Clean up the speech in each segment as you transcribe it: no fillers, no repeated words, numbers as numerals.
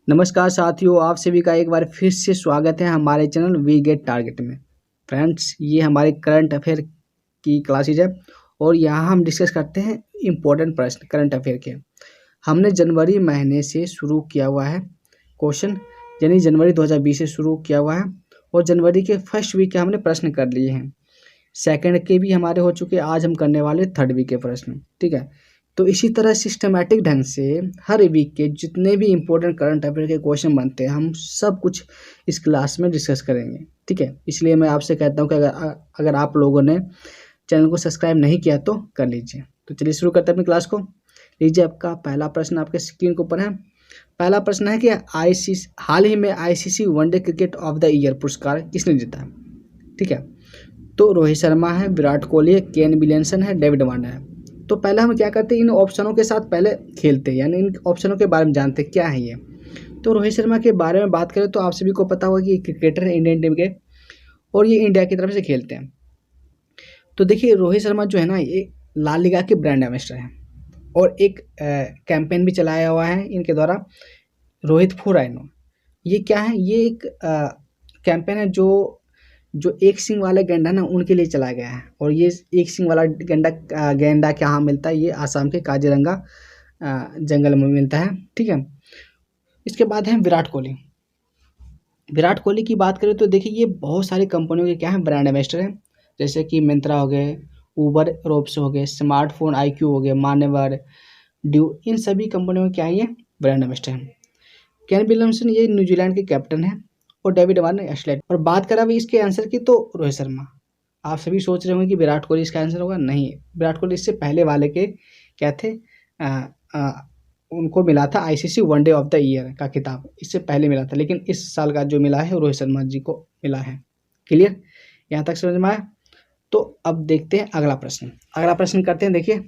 नमस्कार साथियों, आप सभी का एक बार फिर से स्वागत है हमारे चैनल वी गेट टारगेट में। फ्रेंड्स, ये हमारे करंट अफेयर की क्लासेज है और यहाँ हम डिस्कस करते हैं इम्पोर्टेंट प्रश्न करंट अफेयर के। हमने जनवरी महीने से शुरू किया हुआ है क्वेश्चन, यानी जनवरी 2020 से शुरू किया हुआ है और जनवरी के फर्स्ट वीक के हमने प्रश्न कर लिए हैं। सेकंड के भी हमारे हो चुके, आज हम करने वाले थर्ड वीक के प्रश्न। ठीक है, तो इसी तरह सिस्टमैटिक ढंग से हर वीक के जितने भी इम्पोर्टेंट करंट अफेयर के क्वेश्चन बनते हैं हम सब कुछ इस क्लास में डिस्कस करेंगे। ठीक है, इसलिए मैं आपसे कहता हूँ कि अगर आप लोगों ने चैनल को सब्सक्राइब नहीं किया तो कर लीजिए। तो चलिए शुरू करते हैं अपनी क्लास को। लीजिए, आपका पहला प्रश्न आपके स्क्रीन के ऊपर है। पहला प्रश्न है कि हाल ही में ICC one day cricket of the year पुरस्कार किसने जीता है। ठीक है, तो रोहित शर्मा है, विराट कोहली है, केन विलियमसन है, डेविड वार्नर है। तो पहले हम क्या करते हैं, इन ऑप्शनों के साथ पहले खेलते हैं, यानी इन ऑप्शनों के बारे में जानते हैं क्या है ये। तो रोहित शर्मा के बारे में बात करें तो आप सभी को पता होगा कि क्रिकेटर है इंडियन टीम के और ये इंडिया की तरफ से खेलते हैं। तो देखिए, रोहित शर्मा जो है ना, ये ला लीगा के ब्रांड एम्बेसडर हैं और एक कैंपेन भी चलाया हुआ है इनके द्वारा, रोहित फॉर राइनो। ये क्या है, ये एक कैंपेन है जो एक सिंग वाले गेंडा ना उनके लिए चलाया गया है। और ये एक सिंग वाला गेंडा कहाँ मिलता है, ये आसाम के काजीरंगा जंगल में मिलता है। ठीक है, इसके बाद है विराट कोहली। विराट कोहली की बात करें तो देखिए, ये बहुत सारी कंपनियों के क्या है, ब्रांड एम्बेसडर हैं, जैसे कि मिंत्रा हो गए, ऊबर रोब्स हो गए, स्मार्टफोन IQ हो गए, मान्यवर, ड्यू, इन सभी कंपनियों में क्या है, ये ब्रांड एम्बेसडर हैं। केन विलियमसन ये न्यूजीलैंड के कैप्टन है और डेविड वार्नर ऑस्ट्रेलिया। और बात करें अभी इसके आंसर की, तो रोहित शर्मा। आप सभी सोच रहे होंगे कि विराट कोहली इसका आंसर होगा, नहीं। विराट कोहली इससे पहले वाले के क्या थे, उनको मिला था ICC one day of the year का खिताब, इससे पहले मिला था, लेकिन इस साल का जो मिला है रोहित शर्मा जी को मिला है। क्लियर, यहाँ तक समझ में आया। तो अब देखते हैं अगला प्रश्न। अगला प्रश्न करते हैं। देखिए,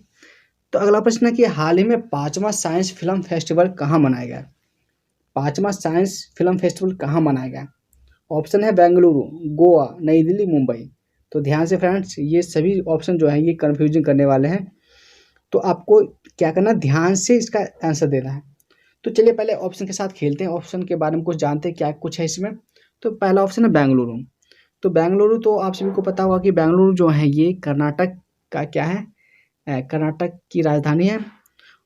तो अगला प्रश्न है कि हाल ही में 5वां साइंस फिल्म फेस्टिवल कहाँ मनाया गया। 5वां साइंस फिल्म फेस्टिवल कहाँ मनाया गया। ऑप्शन है बेंगलुरु, गोवा, नई दिल्ली, मुंबई। तो ध्यान से फ्रेंड्स, ये सभी ऑप्शन जो है ये कंफ्यूजिंग करने वाले हैं, तो आपको क्या करना, ध्यान से इसका आंसर देना है। तो चलिए पहले ऑप्शन के साथ खेलते हैं, ऑप्शन के बारे में कुछ जानते हैं क्या कुछ है इसमें। तो पहला ऑप्शन है बेंगलुरु। तो बेंगलुरु, तो आप सभी को पता होगा कि बेंगलुरु जो है ये कर्नाटक का क्या है, कर्नाटक की राजधानी है।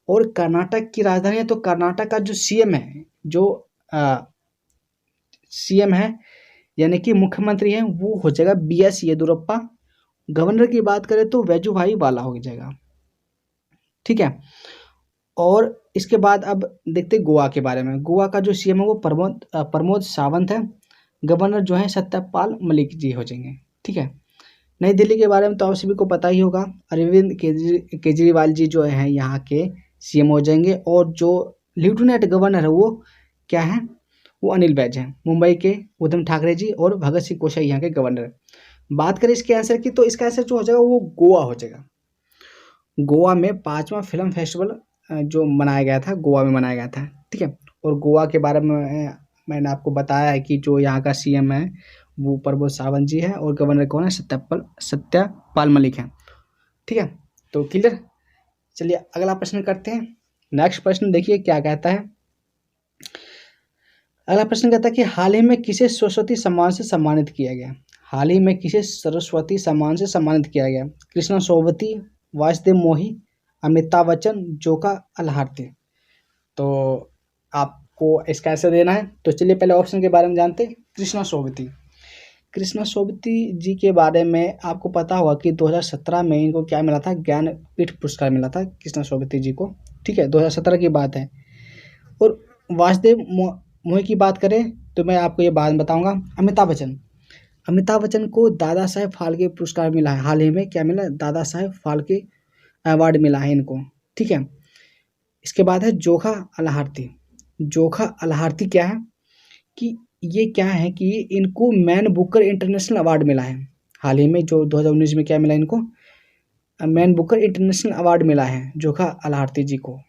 और कर्नाटक की राजधानी है तो कर्नाटक का जो सीएम है, जो सीएम है यानी कि मुख्यमंत्री है, वो हो जाएगा BS येदियुरप्पा। गवर्नर की बात करें तो वजुभाई वाला हो जाएगा। ठीक है, और इसके बाद अब देखते हैं गोवा के बारे में। गोवा का जो सीएम है वो प्रमोद सावंत है। गवर्नर जो है सत्यपाल मलिक जी हो जाएंगे। ठीक है, नई दिल्ली के बारे में तो आप सभी को पता ही होगा, अरविंद केजरीवाल जी जो है यहाँ के सीएम हो जाएंगे। और जो लेफ्टिनेंट गवर्नर है वो क्या है, वो अनिल बैज हैं। मुंबई के उद्धव ठाकरे जी और भगत सिंह कोश्यारी यहाँ के गवर्नर। बात करें इसके आंसर की, तो इसका आंसर जो हो जाएगा वो गोवा हो जाएगा। गोवा में 5वां फिल्म फेस्टिवल जो मनाया गया था, गोवा में मनाया गया था। ठीक है, और गोवा के बारे में मैंने आपको बताया है कि जो यहाँ का सीएम है वो प्रमोद सावंत जी है और गवर्नर कौन है, सत्यपाल मलिक है। ठीक है, तो क्लियर। चलिए अगला प्रश्न करते हैं। नेक्स्ट प्रश्न देखिए क्या कहता है। अगला प्रश्न कहता है कि हाल ही में किसे सरस्वती सम्मान से सम्मानित किया गया। हाल ही में किसे सरस्वती सम्मान से सम्मानित किया गया। कृष्णा सोबती, वासुदेव मोही, अमिताभ बच्चन, जोका अलहारती। तो आपको इसका आंसर देना है। तो चलिए पहले ऑप्शन के बारे में जानते हैं। कृष्णा सोबती। कृष्णा सोबती जी के बारे में आपको पता होगा कि 2017 में इनको क्या मिला था, ज्ञानपीठ पुरस्कार मिला था कृष्णा सोबती जी को। ठीक है, 2017 की बात है। और वासुदेव मोही की बात करें तो मैं आपको ये बात बताऊंगा। अमिताभ बच्चन को दादा साहेब फाल्के पुरस्कार मिला है। हाल ही में क्या मिला, दादा साहेब फाल्के अवार्ड मिला है इनको। ठीक है, इसके बाद है जोखा अलहारती। जोखा अलहारती क्या है कि ये क्या है कि इनको मैन बुकर इंटरनेशनल अवार्ड मिला है। हाल ही में जो 2019 में क्या मिला इनको, मैन बुकर इंटरनेशनल अवार्ड मिला है जोखा अलहारती जी को।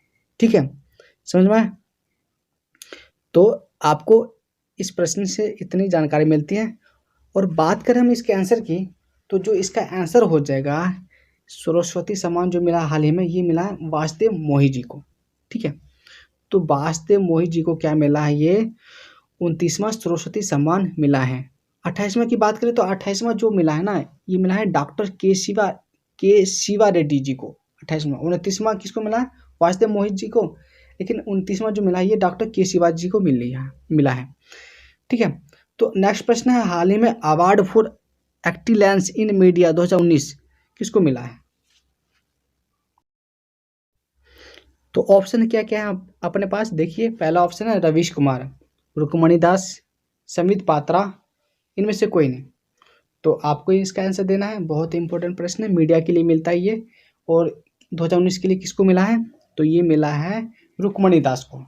ठीक है, समझ में आया। तो आपको इस प्रश्न से इतनी जानकारी मिलती है। और बात करें हम इसके आंसर की, तो जो इसका आंसर हो जाएगा, सरस्वती सम्मान जो मिला हाल ही में, ये मिला वासुदेव मोही जी को। ठीक है, तो वासुदेव मोहित जी को क्या मिला है, ये 29वां सरस्वती सम्मान मिला है। 28वां की बात करें तो 28वां जो मिला है ना, ये मिला है डॉक्टर के शिवा रेड्डी जी को 28वां। 29वां किसको मिला है, वासुदेव मोहित जी को, लेकिन 29वां जो मिला है ये डॉक्टर के शिवा जी को मिला है। ठीक है, तो नेक्स्ट प्रश्न है, हाल ही में award for excellence in media 2019 किसको मिला है। तो ऑप्शन क्या क्या है अपने पास, देखिए पहला ऑप्शन है रवीश कुमार, रुक्मणी दास, समित पात्रा, इनमें से कोई नहीं। तो आपको इसका आंसर देना है, बहुत इंपॉर्टेंट प्रश्न है, मीडिया के लिए मिलता है ये। और 2019 के लिए किसको मिला है, तो ये मिला है रुक्मणी दास को।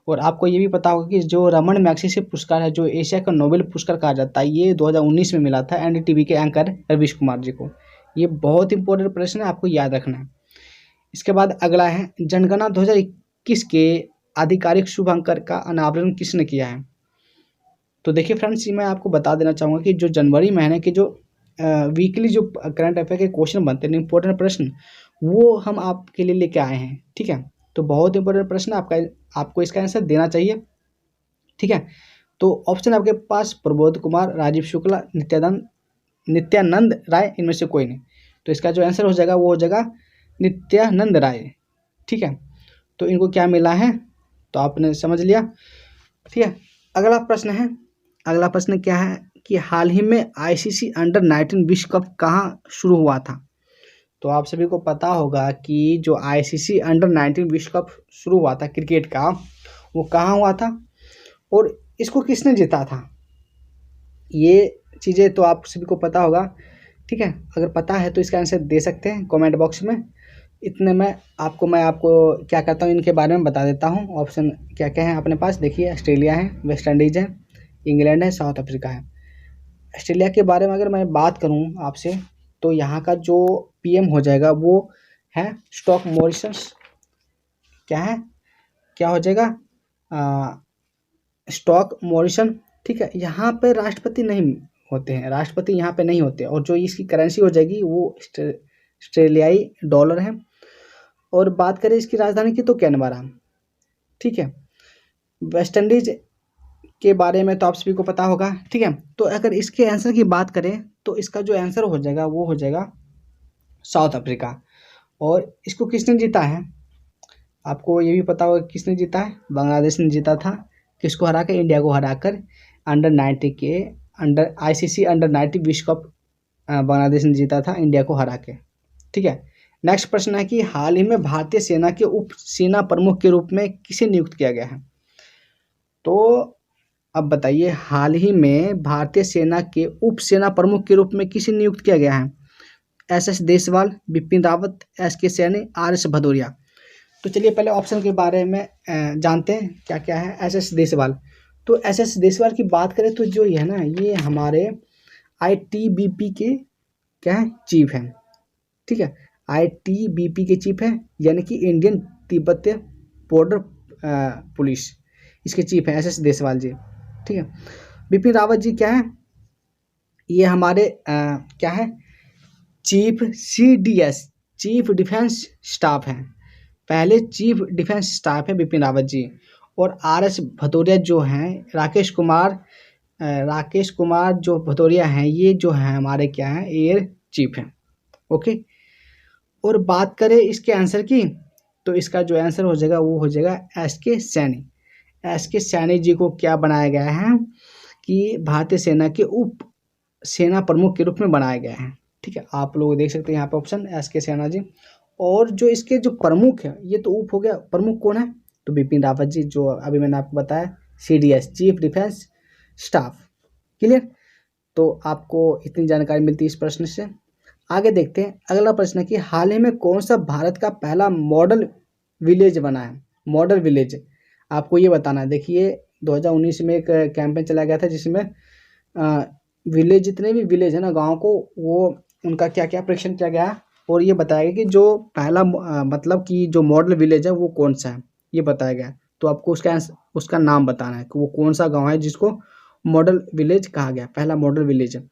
और आपको ये भी पता होगा कि जो रमन मैग्सेसे पुरस्कार है, जो एशिया का नोबेल पुरस्कार कहा जाता है, ये 2019 में मिला था एनडीटीवी के एंकर रवीश कुमार जी को। ये बहुत इंपॉर्टेंट प्रश्न है, आपको याद रखना है। इसके बाद अगला है, जनगणना 2021 के आधिकारिक शुभांकर का अनावरण किसने किया है। तो देखिए फ्रेंड्स, मैं आपको बता देना चाहूँगा कि जो जनवरी महीने के जो वीकली जो करंट अफेयर के क्वेश्चन बनते हैं, इंपॉर्टेंट प्रश्न, वो हम आपके लिए लेके आए हैं। ठीक है, तो बहुत इंपॉर्टेंट प्रश्न आपको इसका आंसर देना चाहिए। ठीक है, तो ऑप्शन आपके पास प्रबोध कुमार, राजीव शुक्ला, नित्यानंद राय, इनमें से कोई नहीं। तो इसका जो आंसर हो जाएगा वो हो जाएगा नित्यानंद राय। ठीक है, तो इनको क्या मिला है, तो आपने समझ लिया। ठीक है, अगला प्रश्न क्या है कि हाल ही में आईसीसी अंडर 19 विश्व कप कहाँ शुरू हुआ था। तो आप सभी को पता होगा कि जो आईसीसी अंडर 19 विश्व कप शुरू हुआ था क्रिकेट का, वो कहाँ हुआ था और इसको किसने जीता था। ये चीज़ें तो आप सभी को पता होगा। ठीक है, अगर पता है तो इसका आंसर दे सकते हैं कमेंट बॉक्स में। इतने में मैं आपको क्या करता हूँ, इनके बारे में बता देता हूँ। ऑप्शन क्या क्या है अपने पास, देखिए ऑस्ट्रेलिया है, वेस्ट इंडीज़ है, इंग्लैंड है, साउथ अफ्रीका है। ऑस्ट्रेलिया के बारे में अगर मैं बात करूँ आपसे, तो यहाँ का जो पीएम हो जाएगा वो है स्कॉट मॉरिसन। क्या हो जाएगा, स्कॉट मॉरिसन। ठीक है, यहाँ पे राष्ट्रपति नहीं होते हैं, राष्ट्रपति यहाँ पे नहीं होते। और जो इसकी करेंसी हो जाएगी वो ऑस्ट्रेलियाई डॉलर है। और बात करें इसकी राजधानी की, तो कैनबरा। ठीक है, वेस्ट इंडीज के बारे में तो आप सभी को पता होगा। ठीक है, तो अगर इसके आंसर की बात करें तो इसका जो आंसर हो जाएगा वो हो जाएगा साउथ अफ्रीका। और इसको किसने जीता है, आपको ये भी पता होगा किसने जीता है, बांग्लादेश ने जीता था। किसको हरा कर, इंडिया को हराकर अंडर आईसीसी अंडर 19 विश्व कप बांग्लादेश ने जीता था इंडिया को हरा के। ठीक है, नेक्स्ट प्रश्न है कि हाल ही में भारतीय सेना के उप सेना प्रमुख के रूप में किसे नियुक्त किया गया है। तो अब बताइए, हाल ही में भारतीय सेना के उप सेना प्रमुख के रूप में किसे नियुक्त किया गया है। SS Deshwal, Bipin Rawat, SK Saini, RS Bhadauria. तो चलिए पहले ऑप्शन के बारे में जानते हैं क्या क्या है। एसएस देशवाल, तो एसएस देशवाल की बात करें तो जो ये है ना, ये हमारे आईटीबीपी के क्या है, चीफ हैं। ठीक है, आईटीबीपी के चीफ हैं, यानी कि इंडियन तिब्बतीय बॉर्डर पुलिस, इसके चीफ हैं एसएस देशवाल जी। ठीक है, बिपिन रावत जी क्या है, ये हमारे क्या है, chief CDS, chief defence staff हैं, पहले चीफ डिफेंस स्टाफ है बिपिन रावत जी। और आरएस भदौरिया जो हैं, राकेश कुमार जो भदौरिया हैं, ये जो हैं हमारे क्या हैं, एयर चीफ हैं। ओके, और बात करें इसके आंसर की, तो इसका जो आंसर हो जाएगा वो हो जाएगा एसके सैनी। एसके सैनी जी को क्या बनाया गया है कि भारतीय सेना के उप सेना प्रमुख के रूप में बनाया गया है। ठीक है, आप लोग देख सकते हैं यहाँ पे ऑप्शन एसके सैनी जी। और जो इसके जो प्रमुख है, ये तो उप हो गया, प्रमुख कौन है, तो बिपिन रावत जी, जो अभी मैंने आपको बताया, CDS, chief defence staff. Clear, तो आपको इतनी जानकारी मिलती है इस प्रश्न से। आगे देखते हैं, अगला प्रश्न है कि हाल ही में कौन सा भारत का पहला मॉडल विलेज बना है। मॉडल विलेज आपको ये बताना है। देखिए 2019 में एक कैंपेन चलाया गया था जिसमें विलेज, जितने भी विलेज है ना, गाँव को, वो उनका क्या क्या परीक्षण किया गया और ये बताया गया कि जो पहला मतलब कि जो मॉडल विलेज है वो कौन सा है, ये बताया गया। तो आपको उसका नाम बताना है कि वो कौन सा गाँव है जिसको मॉडल विलेज कहा गया, पहला मॉडल विलेज है।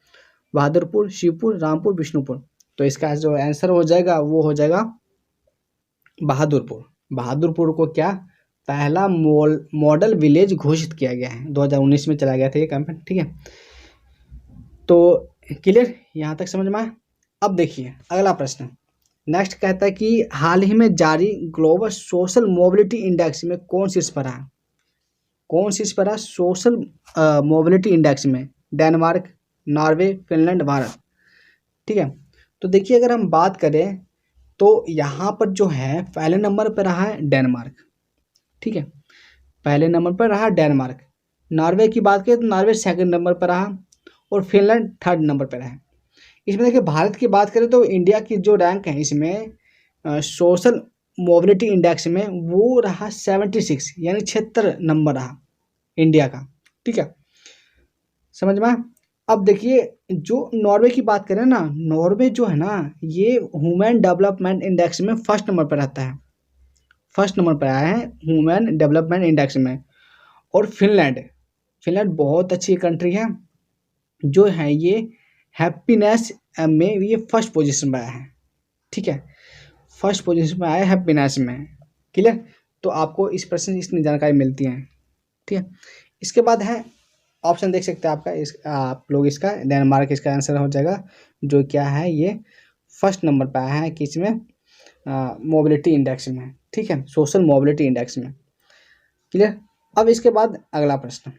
बहादुरपुर, शिवपुर, रामपुर, विष्णुपुर। तो इसका जो आंसर हो जाएगा वो हो जाएगा बहादुरपुर। बहादुरपुर को क्या पहला मॉडल विलेज घोषित किया गया है। 2019 में चला गया था ये कैंपेन, ठीक है। तो क्लियर, यहाँ तक समझ में आया। अब देखिए अगला प्रश्न, नेक्स्ट कहता है कि हाल ही में जारी ग्लोबल सोशल मोबिलिटी इंडेक्स में कौन शीर्ष पर रहा? कौन शीर्ष पर रहा सोशल मोबिलिटी इंडेक्स में? डेनमार्क, नॉर्वे, फिनलैंड, भारत, ठीक है। तो देखिए अगर हम बात करें तो यहाँ पर जो है पहले नंबर पर रहा है डेनमार्क, ठीक है, पहले नंबर पर रहा डेनमार्क। नॉर्वे की बात करें तो नॉर्वे सेकंड नंबर पर रहा और फिनलैंड थर्ड नंबर पर है। इसमें देखिए भारत की बात करें तो इंडिया की जो रैंक है इसमें सोशल मोबिलिटी इंडेक्स में वो रहा 76, यानी 76 नंबर रहा इंडिया का, ठीक है, समझ में। अब देखिए जो नॉर्वे की बात करें ना, नॉर्वे जो है ना ये ह्यूमन डेवलपमेंट इंडेक्स में फर्स्ट नंबर पर रहता है, फर्स्ट नंबर पर आया है ह्यूमन डेवलपमेंट इंडेक्स में। और फिनलैंड, फिनलैंड बहुत अच्छी कंट्री है जो है ये हैप्पीनेस में ये फर्स्ट पोजीशन पर आया है, ठीक है, फर्स्ट पोजीशन पर आया है हैप्पीनेस में। क्लियर, तो आपको इस प्रश्न से इतनी जानकारी मिलती है, ठीक है। इसके बाद है ऑप्शन देख सकते हैं आपका, इस आप लोग इसका डेनमार्क इसका आंसर हो जाएगा, जो क्या है ये फर्स्ट नंबर पर आया है किस में, मोबिलिटी इंडेक्स में, ठीक है, सोशल मोबिलिटी इंडेक्स में। क्लियर। अब इसके बाद अगला प्रश्न,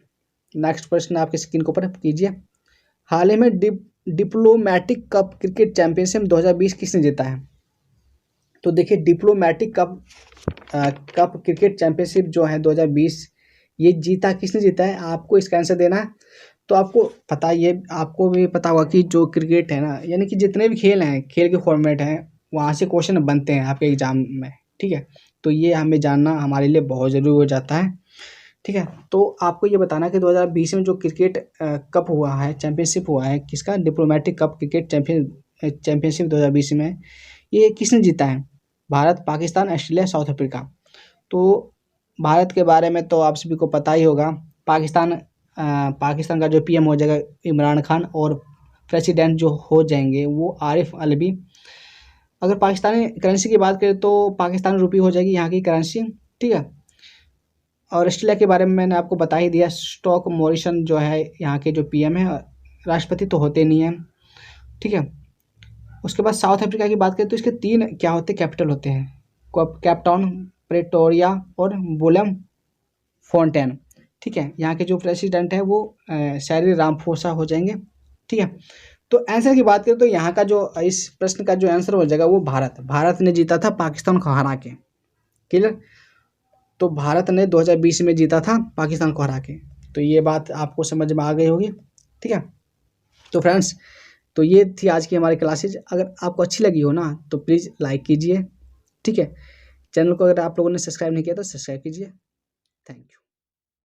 नेक्स्ट प्रश्न आपके स्क्रीन के ऊपर कीजिए। हाल ही में डिप्लोमैटिक कप क्रिकेट चैंपियनशिप 2020 किसने जीता है? तो देखिए डिप्लोमैटिक कप क्रिकेट चैंपियनशिप जो है 2020 ये जीता किसने जीता है? आपको इसका आंसर देना है। तो आपको पता, ये आपको भी पता होगा कि जो क्रिकेट है ना, यानी कि जितने भी खेल हैं, खेल के फॉर्मेट हैं, वहाँ से क्वेश्चन बनते हैं आपके एग्जाम में, ठीक है। तो ये हमें जानना हमारे लिए बहुत ज़रूरी हो जाता है, ठीक है। तो आपको ये बताना कि 2020 में जो क्रिकेट कप हुआ है, चैंपियनशिप हुआ है किसका, डिप्लोमैटिक कप क्रिकेट चैंपियनशिप 2020 में ये किसने जीता है? Bharat, Pakistan, Australia, south Africa. तो भारत के बारे में तो आप सभी को पता ही होगा, पाकिस्तान का जो पीएम हो जाएगा इमरान खान और प्रेसिडेंट जो हो जाएंगे वो आरिफ अलवी। अगर पाकिस्तानी करेंसी की बात करें तो पाकिस्तानी रुपये हो जाएगी यहाँ की करेंसी, ठीक है। और ऑस्ट्रेलिया के बारे में मैंने आपको बता ही दिया, स्कॉट मॉरिसन जो है यहाँ के जो पीएम है, राष्ट्रपति तो होते नहीं हैं, ठीक है। उसके बाद साउथ अफ्रीका की बात करें तो इसके 3 क्या होते हैं, कैपिटल होते हैं, कैपटाउन, प्रेटोरिया और बुलम फोंटेन, ठीक है। यहाँ के जो प्रेसिडेंट है वो सैरिल रामाफोसा हो जाएंगे, ठीक है। तो आंसर की बात करें तो यहाँ का जो इस प्रश्न का जो आंसर हो जाएगा वो भारत ने जीता था पाकिस्तान को हरा के। क्लियर, तो भारत ने 2020 में जीता था पाकिस्तान को हरा के। तो ये बात आपको समझ में आ गई होगी, ठीक है। तो फ्रेंड्स, तो ये थी आज की हमारी क्लासेज। अगर आपको अच्छी लगी हो ना तो प्लीज़ लाइक कीजिए, ठीक है। चैनल को अगर आप लोगों ने सब्सक्राइब नहीं किया तो सब्सक्राइब कीजिए। Thank you.